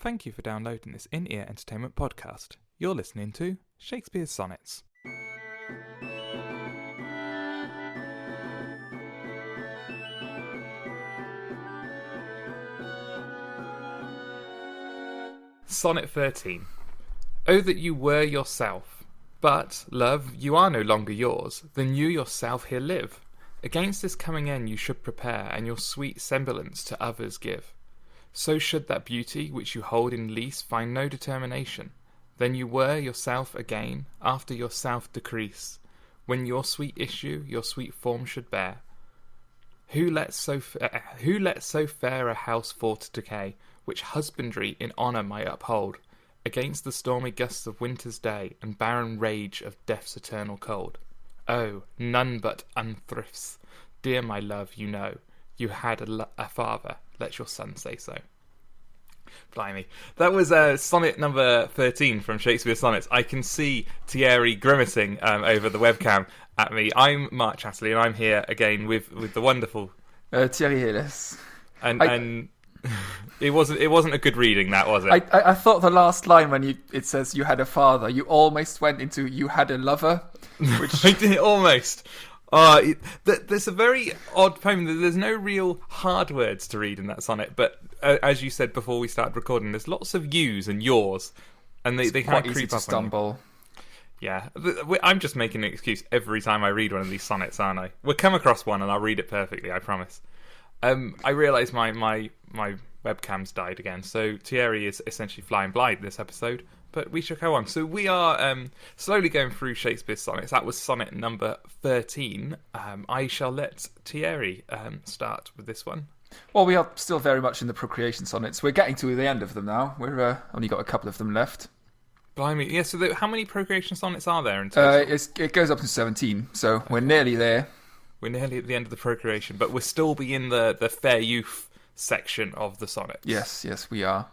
Thank you for downloading this in-ear entertainment podcast. You're listening to Shakespeare's Sonnets. Sonnet 13. Oh, that you were yourself. But, love, you are no longer yours, then you yourself here live. Against this coming end you should prepare, and your sweet semblance to others give. So should that beauty which you hold in lease find no determination. Then you were yourself again, after yourself decrease, when your sweet issue your sweet form should bear. Who lets so fair a house fall to decay, which husbandry in honour might uphold, against the stormy gusts of winter's day, and barren rage of death's eternal cold? Oh, none but unthrifts. Dear my love, you know, you had a father, let your son say so. Blimey. That was sonnet number 13 from Shakespeare's Sonnets. I can see Thierry grimacing over the webcam at me. I'm Mark Chatterley, and I'm here again with the wonderful Thierry Heles. And it wasn't a good reading, that was it? I thought the last line when it says you had a father, you almost went into you had a lover, which I did almost. There's a very odd poem. There's no real hard words to read in that sonnet, but as you said before we started recording, there's lots of yous and yours, and they kind of creep up stumble. On you. Yeah, I'm just making an excuse every time I read one of these sonnets, aren't I? We'll come across one and I'll read it perfectly, I promise. I realise my webcam's died again, so Thierry is essentially flying blind this episode, but we shall go on. So we are slowly going through Shakespeare's sonnets. That was sonnet number 13. I shall let Thierry start with this one. Well, we are still very much in the procreation sonnets. We're getting to the end of them now. We've only got a couple of them left. Blimey, yeah, so how many procreation sonnets are there in total? It goes up to 17, so we're nearly there. We're nearly at the end of the procreation, but we'll still be in the fair youth section of the sonnet. Yes, we are.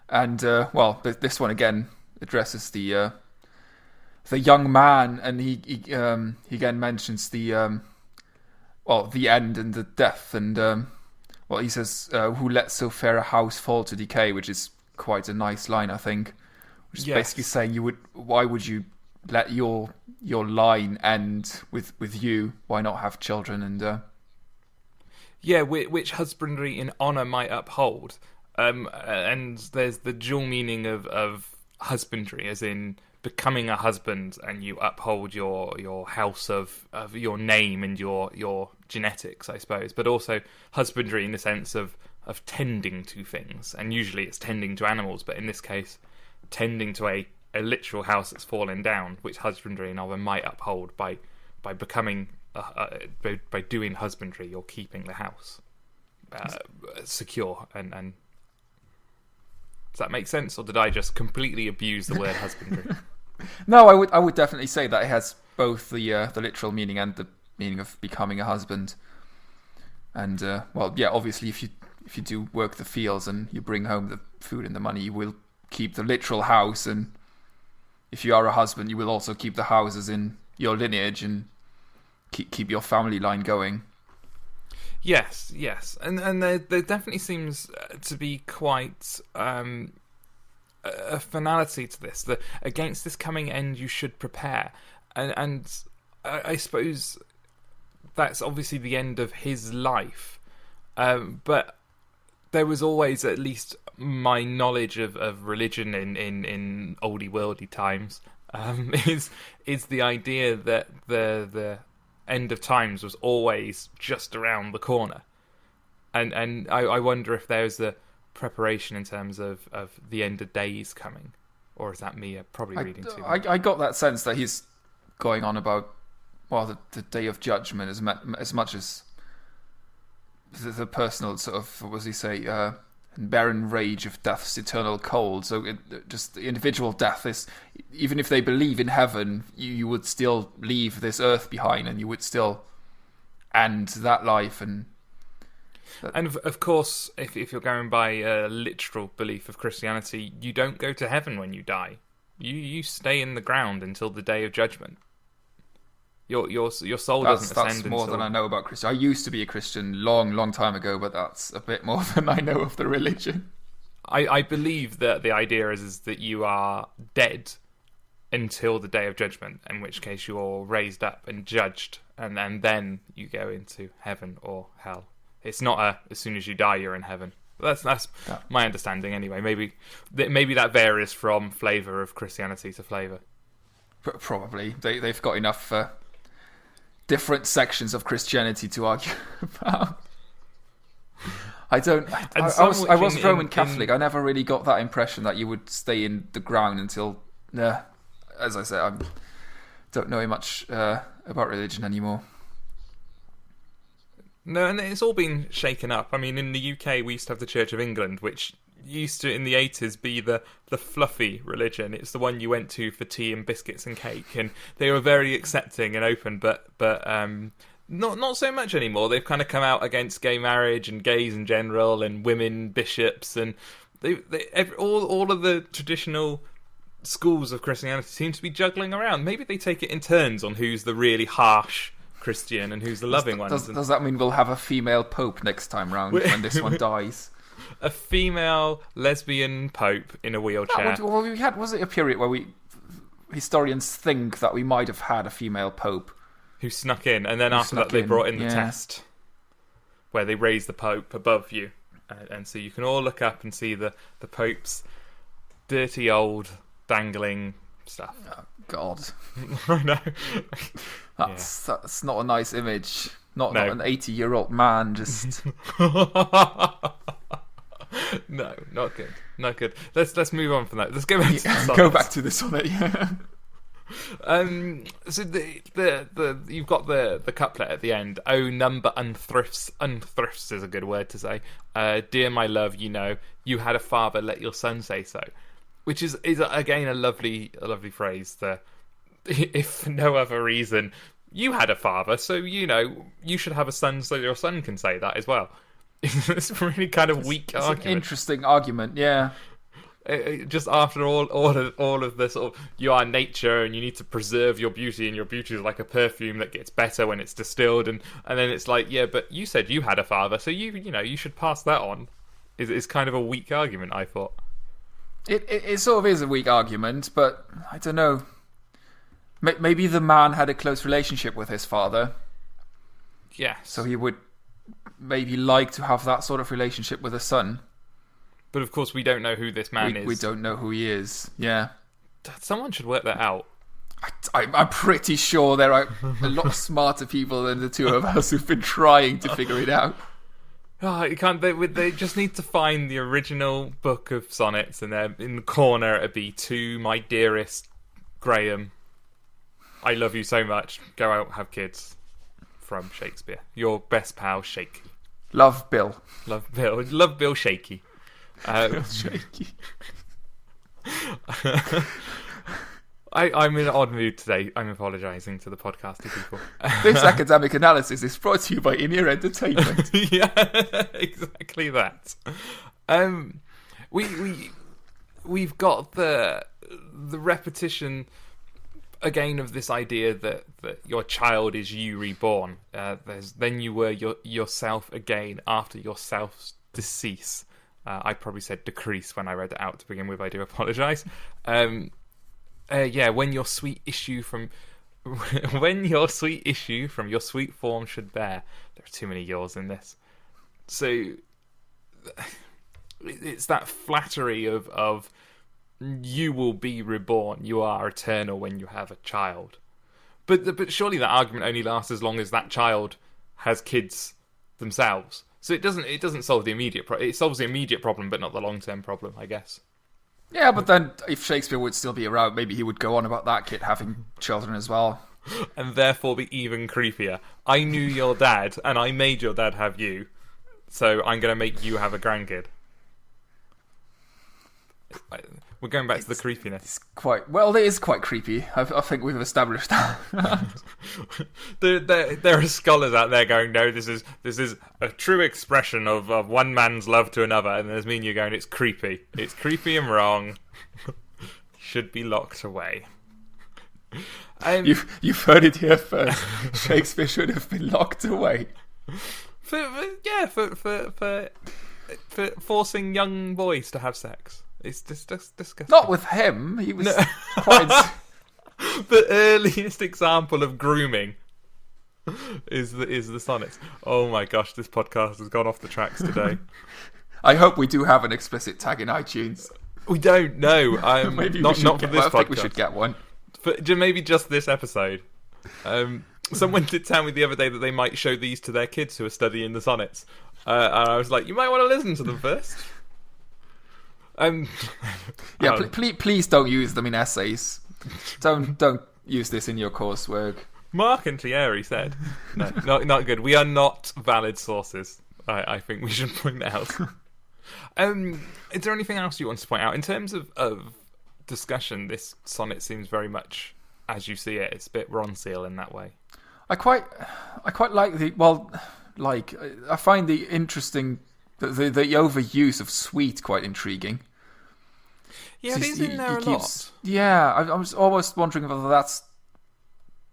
And, this one again addresses the young man, and he again mentions the end and the death, and, he says, who lets so fair a house fall to decay, which is quite a nice line, I think, which is basically saying why would you let your line end with you? Why not have children? And which husbandry in honour might uphold. And there's the dual meaning of husbandry, as in becoming a husband, and you uphold your house of your name and your genetics, I suppose. But also husbandry in the sense of tending to things, and usually it's tending to animals, but in this case, tending to a literal house that's fallen down, which husbandry and other might uphold by becoming by doing husbandry. You're keeping the house secure. And does that make sense, or did I just completely abuse the word husbandry? No, I would definitely say that it has both the literal meaning and the meaning of becoming a husband. And obviously, if you do work the fields and you bring home the food and the money, you will keep the literal house, and if you are a husband, you will also keep the houses in your lineage and keep your family line going. Yes, and there definitely seems to be quite a finality to this. That against this coming end you should prepare, and I suppose that's obviously the end of his life, but there was always, at least my knowledge of religion in oldie worldy times, is the idea that the end of times was always just around the corner, and I wonder if there's a preparation in terms of the end of days coming, or is that me probably reading too much? I got that sense that he's going on about the day of judgment as much as the personal sort of, what does he say, barren rage of death's eternal cold. So just the individual death is, even if they believe in heaven, you would still leave this earth behind, and you would still end that life. And of course, if you're going by a literal belief of Christianity, you don't go to heaven when you die. You stay in the ground until the day of judgment. Your soul doesn't ascend. That's more than I know about Christian. I used to be a Christian long time ago, but that's a bit more than I know of the religion. I believe that the idea is that you are dead until the day of judgment, in which case you're raised up and judged, and then you go into heaven or hell. It's not as soon as you die you're in heaven. That's my understanding anyway. Maybe that varies from flavour of Christianity to flavour. Probably. They've got enough different sections of Christianity to argue about. I was Roman Catholic. I never really got that impression that you would stay in the ground until... as I said, I don't know much about religion anymore. No, and it's all been shaken up. I mean, in the UK, we used to have the Church of England, which used to, in the 80s, be the fluffy religion. It's the one you went to for tea and biscuits and cake, and they were very accepting and open, but not so much anymore. They've kind of come out against gay marriage and gays in general and women bishops, and all of the traditional schools of Christianity seem to be juggling around. Maybe they take it in turns on who's the really harsh Christian and who's the loving one. Does that mean we'll have a female pope next time round when this one dies? A female lesbian pope in a wheelchair. Was it a period where historians think that we might have had a female pope who snuck in, and then after that they brought in the test where they raise the pope above you, and so you can all look up and see the pope's dirty old dangling stuff. Oh God! I know. That's not a nice image. Not an 80-year-old man just. No, not good. Not good. Let's move on from that. Let's go back to the sonnets. Go back to the sonnet. So you've got the couplet at the end. Oh, number unthrifts. Unthrifts is a good word to say. Dear my love, you had a father. Let your son say so. Which is again a lovely phrase. If for no other reason, you had a father, so you should have a son, so your son can say that as well. It's a really kind of weak argument. An interesting argument, yeah. Just after all of the sort of, you are nature and you need to preserve your beauty, and your beauty is like a perfume that gets better when it's distilled, and then it's like, yeah, but you said you had a father, so you should pass that on. It's kind of a weak argument, I thought. It sort of is a weak argument, but I don't know. Maybe the man had a close relationship with his father. Yeah. So he would maybe like to have that sort of relationship with a son. But of course we don't know who this man is. We don't know who he is, yeah. Someone should work that out. I'm pretty sure there are a lot smarter people than the two of us who've been trying to figure it out. Oh, you can't. They just need to find the original book of sonnets, and then in the corner it'd be, to my dearest Graham, I love you so much. Go out, have kids. From Shakespeare. Your best pal, Shaky. Love Bill. Love Bill Shaky. Bill Shaky. I'm in an odd mood today. I'm apologising to the podcasting people. This academic analysis is brought to you by In-Ear Entertainment. Yeah, exactly that. We've got the repetition again of this idea that your child is you reborn. Then you were yourself again after yourself's decease. I probably said decrease when I read it out to begin with. I do apologise. When your sweet issue from your sweet form should bear. There are too many yours in this. So it's that flattery of you will be reborn. You are eternal when you have a child. But surely that argument only lasts as long as that child has kids themselves. So it doesn't solve the immediate problem. It solves the immediate problem, but not the long-term problem, I guess. Yeah, but then if Shakespeare would still be around, maybe he would go on about that kid having children as well. And therefore be even creepier. I knew your dad, and I made your dad have you, so I'm going to make you have a grandkid. We're going back to the creepiness. It is quite creepy. I think we've established that. there are scholars out there going, no, this is a true expression of one man's love to another, and there's me and you going, it's creepy. It's creepy and wrong. Should be locked away. You've heard it here first. Shakespeare should have been locked away. For for forcing young boys to have sex. It's just disgusting. Not with him. He was quite... The earliest example of grooming is the sonnets. Oh my gosh, this podcast has gone off the tracks today. I hope we do have an explicit tag in iTunes. We don't know. Maybe not for this I podcast. think we should get one. Maybe just this episode. Someone did tell me the other day that they might show these to their kids who are studying the sonnets. And I was like, you might want to listen to them first. Please don't use them in essays. Don't use this in your coursework. Mark and Thierry said, no, not good. We are not valid sources. I think we should point out. Is there anything else you want to point out in terms of discussion? This sonnet seems very much as you see it. It's a bit Ronseal in that way. I quite like I find the interesting the overuse of sweet quite intriguing. Yeah, it is in there a lot. Yeah, I was almost wondering whether that's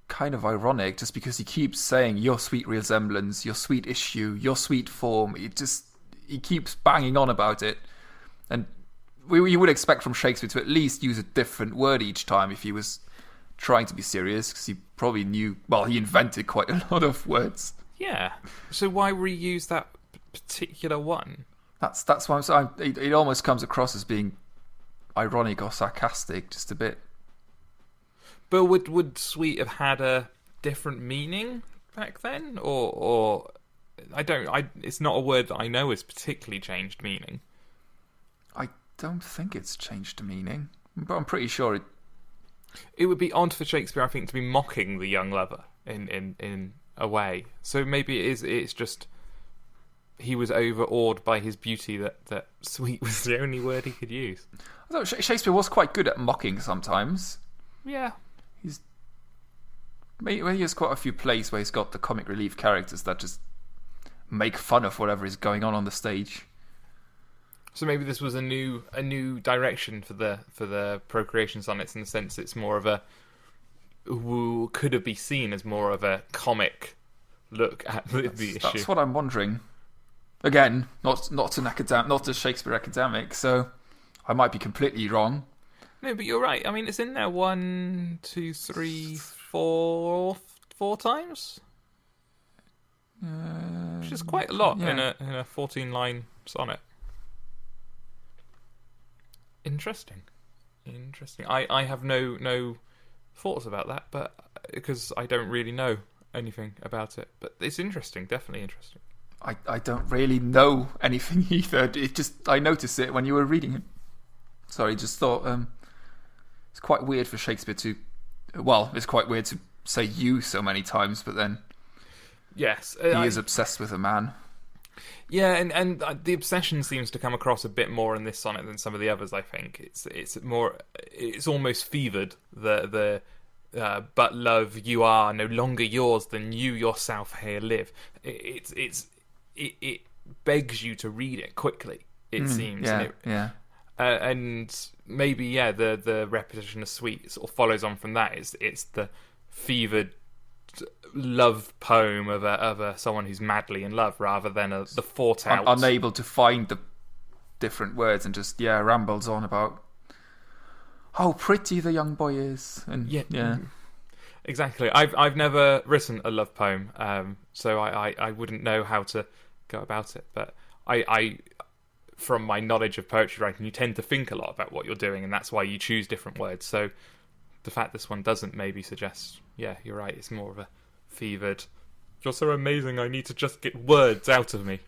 kind of ironic, just because he keeps saying your sweet resemblance, your sweet issue, your sweet form. He keeps banging on about it, and you would expect from Shakespeare to at least use a different word each time if he was trying to be serious, because he probably knew. Well, he invented quite a lot of words. Yeah. So why reuse that particular one? That's why I'm saying it almost comes across as being ironic or sarcastic, just a bit. But would sweet have had a different meaning back then, or it's not a word that I know has particularly changed meaning. I don't think it's changed meaning, but I'm pretty sure it would be odd for Shakespeare, I think, to be mocking the young lover in a way. So maybe it's just he was overawed by his beauty that sweet was the only word he could use. I thought Shakespeare was quite good at mocking sometimes. Yeah. He has quite a few plays where he's got the comic relief characters that just make fun of whatever is going on the stage. So maybe this was a new direction for the procreation sonnets, in the sense it's more of could it be seen as more of a comic look at the issue? That's what I'm wondering. Again, not an academic, not a Shakespeare academic, so I might be completely wrong. No, but you're right. I mean, it's in there 1, 2, 3, 4 times, which is quite a lot in a 14-line sonnet. Interesting. I have no thoughts about that, but because I don't really know anything about it. But it's interesting, definitely interesting. I don't really know anything either. I noticed it when you were reading it. Sorry, just thought it's quite weird for Shakespeare to. Well, it's quite weird to say "you" so many times, but then yes, he is obsessed with a man. Yeah, and the obsession seems to come across a bit more in this sonnet than some of the others. I think it's almost fevered. But love, you are no longer yours than you yourself here live. It begs you to read it quickly. It seems. Yeah. And maybe the repetition of sweet sort of follows on from that. It's the fevered love poem of someone who's madly in love, rather than the thought out, unable to find the different words, and just rambles on about how pretty the young boy is, and exactly. I've never written a love poem, so I wouldn't know how to go about it. But I from my knowledge of poetry writing, you tend to think a lot about what you're doing, and that's why you choose different words. So the fact this one doesn't maybe suggests, you're right, it's more of a fevered, you're so amazing, I need to just get words out of me.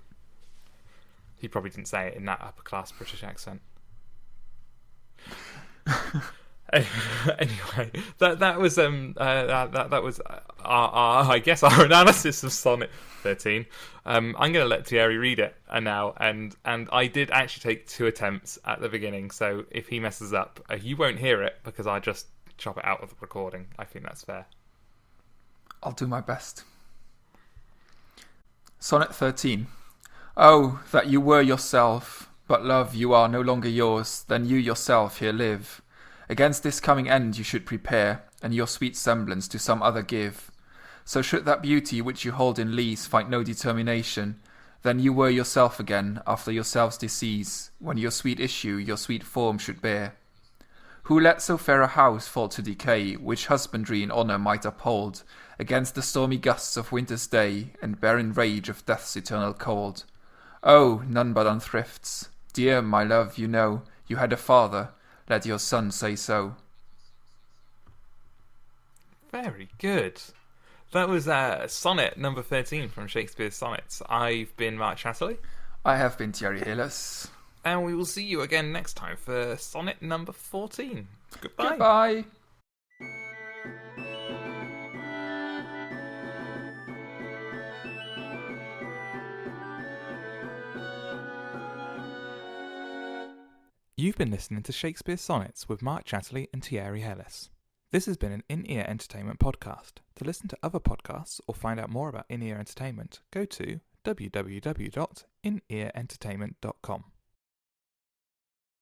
He probably didn't say it in that upper class British accent. Anyway, that was our I guess our analysis of Sonnet 13. I'm going to let Thierry read it now, and I did actually take 2 attempts at the beginning, so if he messes up, you won't hear it because I just chop it out of the recording. I think that's fair. I'll do my best. Sonnet 13. Oh, that you were yourself, but love, you are no longer yours, then you yourself here live. Against this coming end you should prepare, and your sweet semblance to some other give. So should that beauty which you hold in lease find no determination, Then you were yourself again after yourself's decease, when your sweet issue your sweet form should bear. Who let so fair a house fall to decay, which husbandry in honour might uphold, against the stormy gusts of winter's day, and barren rage of death's eternal cold? Oh, none but unthrifts. Dear, my love, you know, you had a father, let your son say so. Very good. That was Sonnet number 13 from Shakespeare's Sonnets. I've been Mark Chatterley. I have been Thierry Heles. And we will see you again next time for Sonnet number 14. Goodbye. Goodbye. You've been listening to Shakespeare Sonnets with Mark Chatterley and Thierry Heles. This has been an In-Ear Entertainment podcast. To listen to other podcasts or find out more about In-Ear Entertainment, go to www.inearentertainment.com.